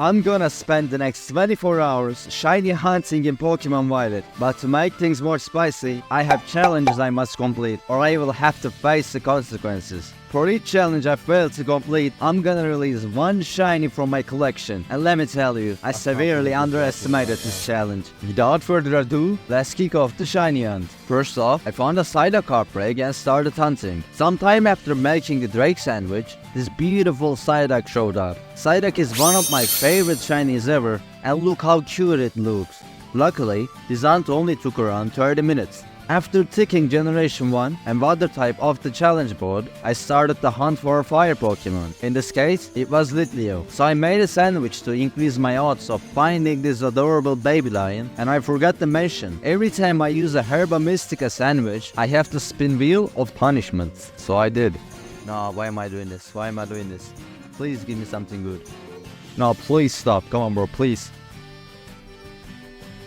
I'm gonna spend the next 24 hours shiny hunting in Pokémon Violet, but to make things more spicy, I have challenges I must complete, or I will have to face the consequences. For each challenge I fail to complete, I'm gonna release one shiny from my collection, and let me tell you, I severely underestimated this challenge. Without further ado, let's kick off the shiny hunt. First off, I found a Psyduck Outbreak and started hunting. Sometime after making the Drake sandwich, this beautiful Psyduck showed up. Psyduck is one of my favorite shinies ever, and look how cute it looks. Luckily, this hunt only took around 30 minutes. After ticking Generation 1 and Water type off the challenge board, I started the hunt for a fire Pokemon. In this case, it was Litleo. So I made a sandwich to increase my odds of finding this adorable baby lion, and I forgot to mention, every time I use a Herba Mystica sandwich, I have to spin wheel of punishments. So I did. No, why am I doing this? Why am I doing this? Please give me something good. No, please stop. Come on, bro, please.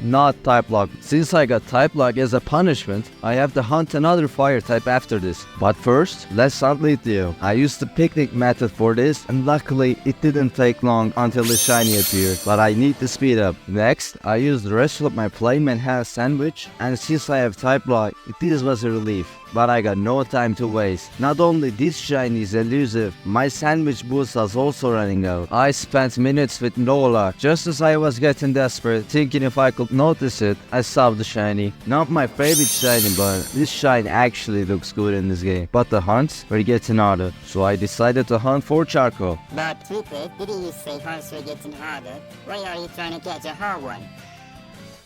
Not type lock. Since I got type lock as a punishment, I have to hunt another fire type after this. But first, let's hunt Litleo. I used the picnic method for this, and luckily it didn't take long until the shiny appeared, but I need to speed up. Next, I used the rest of my Flame Enhanced sandwich, and since I have type lock, this was a relief. But I got no time to waste. Not only this shiny is elusive, my sandwich boost was also running out. I spent minutes with no luck. Just as I was getting desperate, thinking if I could notice it, I saw the shiny. Not my favorite shiny, but this shiny actually looks good in this game. But the hunts were getting harder, so I decided to hunt for charcoal. But Cupid, didn't you say hunts were getting harder? Why are you trying to catch a hard one?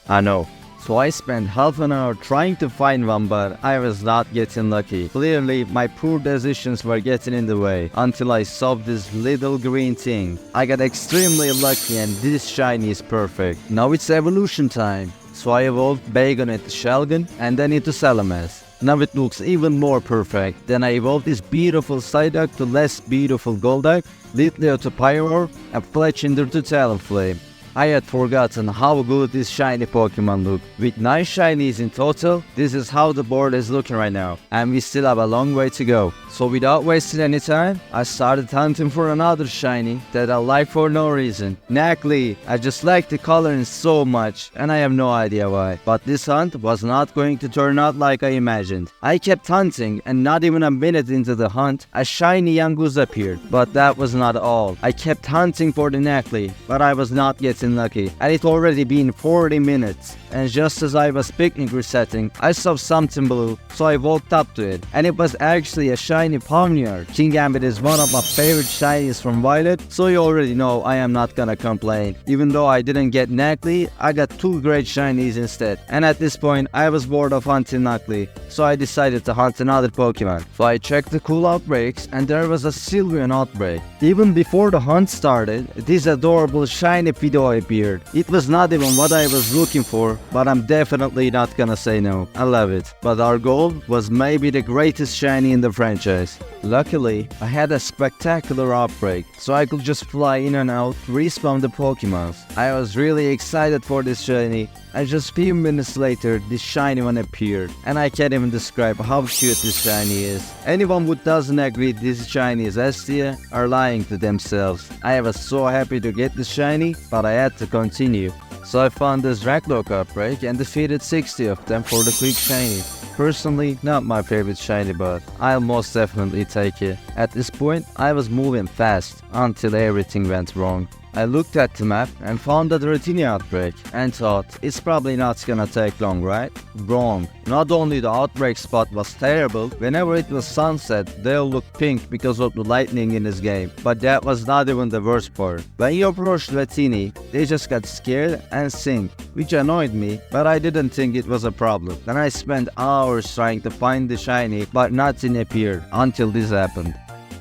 I know. So I spent half an hour trying to find one, but I was not getting lucky. Clearly, my poor decisions were getting in the way until I saw this little green thing. I got extremely lucky, and this shiny is perfect. Now it's evolution time. So I evolved Bagon into Shelgon and then into Salamas. Now it looks even more perfect. Then I evolved this beautiful Psyduck to less beautiful Golduck, Litleo to Pyroar, and Fletchinder to Talonflame. I had forgotten how good this shiny Pokemon looked. With 9 shinies in total, this is how the board is looking right now, and we still have a long way to go. So without wasting any time, I started hunting for another shiny that I like for no reason. Nacli. I just like the coloring so much, and I have no idea why. But this hunt was not going to turn out like I imagined. I kept hunting, and not even a minute into the hunt, a shiny Yangoose appeared. But that was not all. I kept hunting for the Nacli, but I was not getting lucky, and it already been 40 minutes, and just as I was picnic resetting, I saw something blue, so I walked up to it, and it was actually a shiny Pawniard. King Gambit is one of my favorite shinies from Violet, so you already know I am not gonna complain. Even though I didn't get Nacli, I got 2 great shinies instead, and at this point I was bored of hunting Nacli, so I decided to hunt another Pokemon. So I checked the cool outbreaks, and there was a Sylveon outbreak. Even before the hunt started, this adorable shiny Fidoy appeared. It was not even what I was looking for, but I'm definitely not gonna say no. I love it. But our goal was maybe the greatest shiny in the franchise. Luckily, I had a spectacular outbreak, so I could just fly in and out, respawn the Pokemons. I was really excited for this shiny, and just few minutes later, this shiny one appeared, and I can't even describe how cute this shiny is. Anyone who doesn't agree this shiny is S-tier are lying to themselves. I was so happy to get this shiny, but I had to continue. So I found this Rakloak outbreak and defeated 60 of them for the quick shiny. Personally, not my favorite shiny, but I'll most definitely take it. At this point, I was moving fast until everything went wrong. I looked at the map and found the Dratini outbreak and thought, it's probably not gonna take long, right? Wrong. Not only the outbreak spot was terrible, whenever it was sunset, they all looked pink because of the lightning in this game. But that was not even the worst part. When you approached Dratini, they just got scared and sink, which annoyed me, but I didn't think it was a problem. Then I spent hours trying to find the shiny, but nothing appeared until this happened.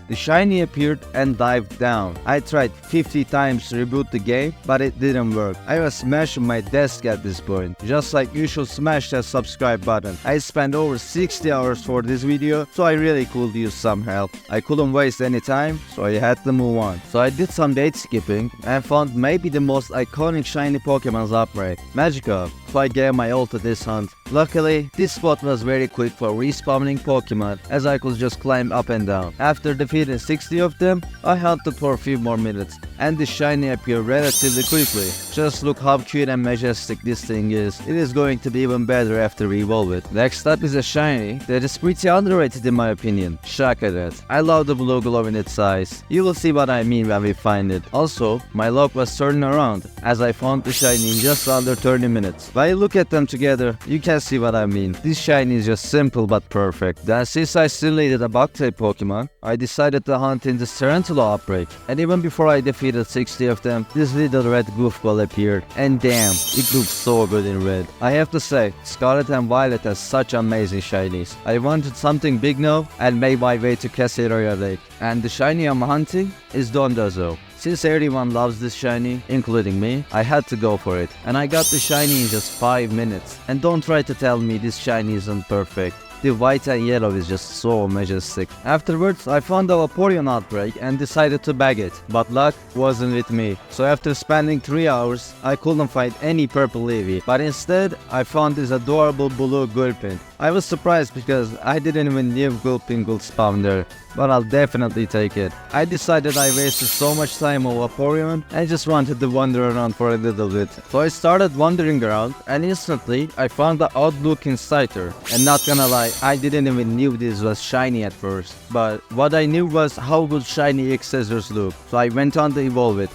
The shiny appeared and dived down. I tried 50 times to reboot the game, but it didn't work. I was smashing my desk at this point. Just like you should smash that subscribe button. I spent over 60 hours for this video, so I really could use some help. I couldn't waste any time, so I had to move on. So I did some date skipping and found maybe the most iconic shiny Pokemon's outbreak, Magikarp. if I gave my all to this hunt. Luckily, this spot was very quick for respawning Pokemon, as I could just climb up and down. After defeating 60 of them, I hunted for a few more minutes, and the shiny appeared relatively quickly. Just look how cute and majestic this thing is. It is going to be even better after we evolve it. Next up is a shiny that is pretty underrated in my opinion. Shakadet. I love the blue glow in its eyes. You will see what I mean when we find it. Also, my luck was turning around, as I found the shiny in just under 30 minutes. When you look at them together, you can see what I mean. This shiny is just simple but perfect. Then since I still needed a bug type Pokemon, I decided to hunt in this Tarantula Outbreak. And even before I defeated 60 of them, this little red goofball appeared. And damn, it looks so good in red. I have to say, Scarlet and Violet has such amazing shinies. I wanted something big now and made my way to Caseroya Lake. And the shiny I'm hunting is Dondozo. Since everyone loves this shiny, including me, I had to go for it. And I got the shiny in just 5 minutes. And don't try to tell me this shiny isn't perfect. The white and yellow is just so majestic. Afterwards, I found a Vaporeon Outbreak and decided to bag it. But luck wasn't with me. So after spending 3 hours, I couldn't find any purple Eevee. But instead, I found this adorable blue Gulpin. I was surprised because I didn't even knew Gulpin could spawn there. But I'll definitely take it. I decided I wasted so much time on Vaporeon and just wanted to wander around for a little bit. So I started wandering around and instantly I found the odd looking Scyther. And not gonna lie, I didn't even knew this was shiny at first. But what I knew was how good shiny accessories look. So I went on to evolve it.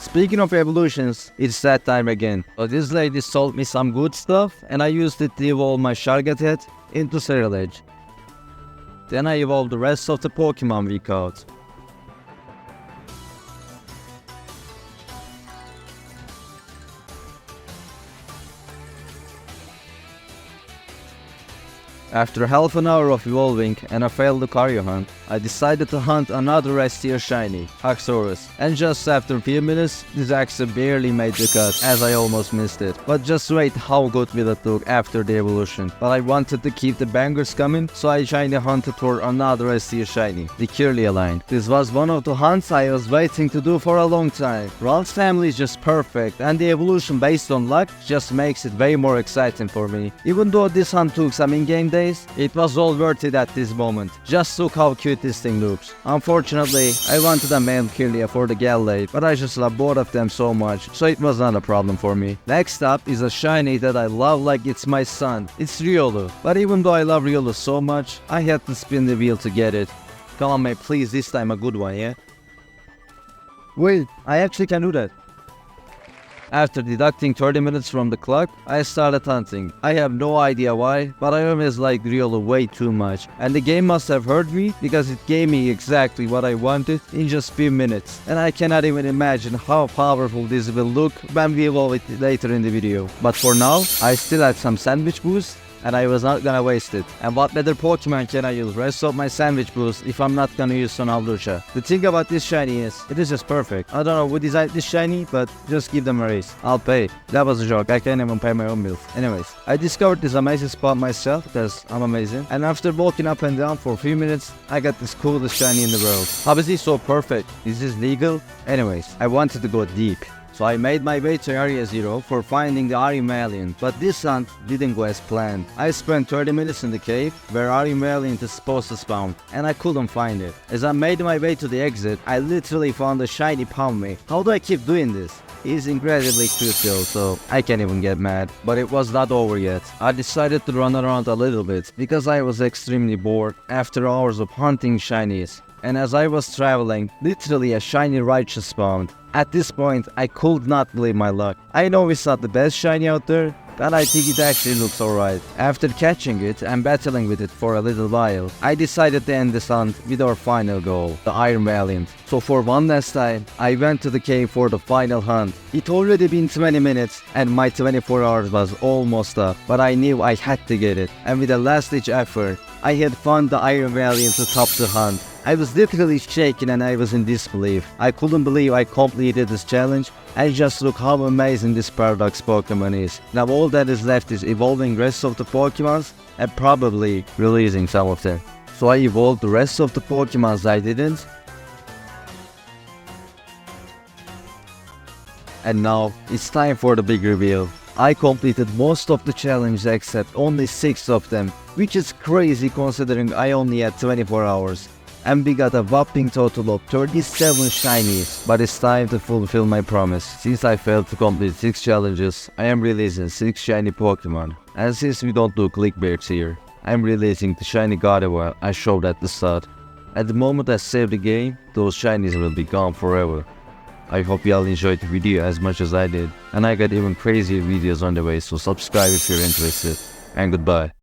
Speaking of evolutions, it's that time again. So this lady sold me some good stuff and I used it to evolve my Chargatet into Ceruledge. Then I evolved the rest of the Pokemon we caught. After half an hour of evolving and a failed Lucario hunt, I decided to hunt another S-tier shiny, Haxorus. And just after a few minutes, this actually barely made the cut, as I almost missed it. But just wait how good will it look after the evolution. But I wanted to keep the bangers coming, so I shiny hunted for another S-tier shiny, the Kirlia. This was one of the hunts I was waiting to do for a long time. Ralph's family is just perfect, and the evolution based on luck just makes it way more exciting for me. Even though this hunt took some in-game days, it was all worth it at this moment. Just look how cute this thing looks. Unfortunately, I wanted a male Kirlia for the Gallade, but I just love both of them so much, so it was not a problem for me. Next up is a shiny that I love like it's my son. It's Riolu. But even though I love Riolu so much, I had to spin the wheel to get it. Come on mate, please, this time a good one, yeah? Wait, I actually can do that. After deducting 30 minutes from the clock, I started hunting. I have no idea why, but I always liked Riolu way too much. And the game must have heard me because it gave me exactly what I wanted in just few minutes. And I cannot even imagine how powerful this will look when we evolve it later in the video. But for now, I still had some sandwich boost, and I was not gonna waste it. And what better Pokemon can I use rest of my sandwich boost if I'm not gonna use Sonalducha? The thing about this shiny is, it is just perfect. I don't know who designed this shiny, but just give them a raise. I'll pay. That was a joke, I can't even pay my own bills. Anyways, I discovered this amazing spot myself because I'm amazing. And after walking up and down for a few minutes, I got this coolest shiny in the world. How is he so perfect? Is this legal? Anyways, I wanted to go deep. So I made my way to Area 0 for finding the Iron Valiant, but this hunt didn't go as planned. I spent 30 minutes in the cave where Iron Valiant is supposed to spawn, and I couldn't find it. As I made my way to the exit, I literally found a shiny Palme. How do I keep doing this? He's incredibly cute though, so I can't even get mad. But it was not over yet. I decided to run around a little bit because I was extremely bored after hours of hunting shinies. And as I was traveling, literally a shiny Raichu spawned. At this point, I could not believe my luck. I know it's not the best shiny out there, but I think it actually looks alright. After catching it and battling with it for a little while, I decided to end this hunt with our final goal, the Iron Valiant. So for one last time, I went to the cave for the final hunt. It already been 20 minutes and my 24 hours was almost up, but I knew I had to get it. And with a last ditch effort, I had found the Iron Valiant to top the hunt. I was literally shaking and I was in disbelief. I couldn't believe I completed this challenge, and just look how amazing this Paradox Pokemon is. Now all that is left is evolving rest of the Pokemons and probably releasing some of them. So I evolved the rest of the Pokemons I didn't. And now it's time for the big reveal. I completed most of the challenges except only 6 of them, which is crazy considering I only had 24 hours. And we got a whopping total of 37 shinies, but it's time to fulfill my promise. Since I failed to complete 6 challenges, I am releasing 6 shiny Pokemon. And since we don't do clickbaits here, I am releasing the shiny Gardevoir I showed at the start. At the moment I save the game, those shinies will be gone forever. I hope y'all enjoyed the video as much as I did, and I got even crazier videos on the way, so subscribe if you're interested, and goodbye.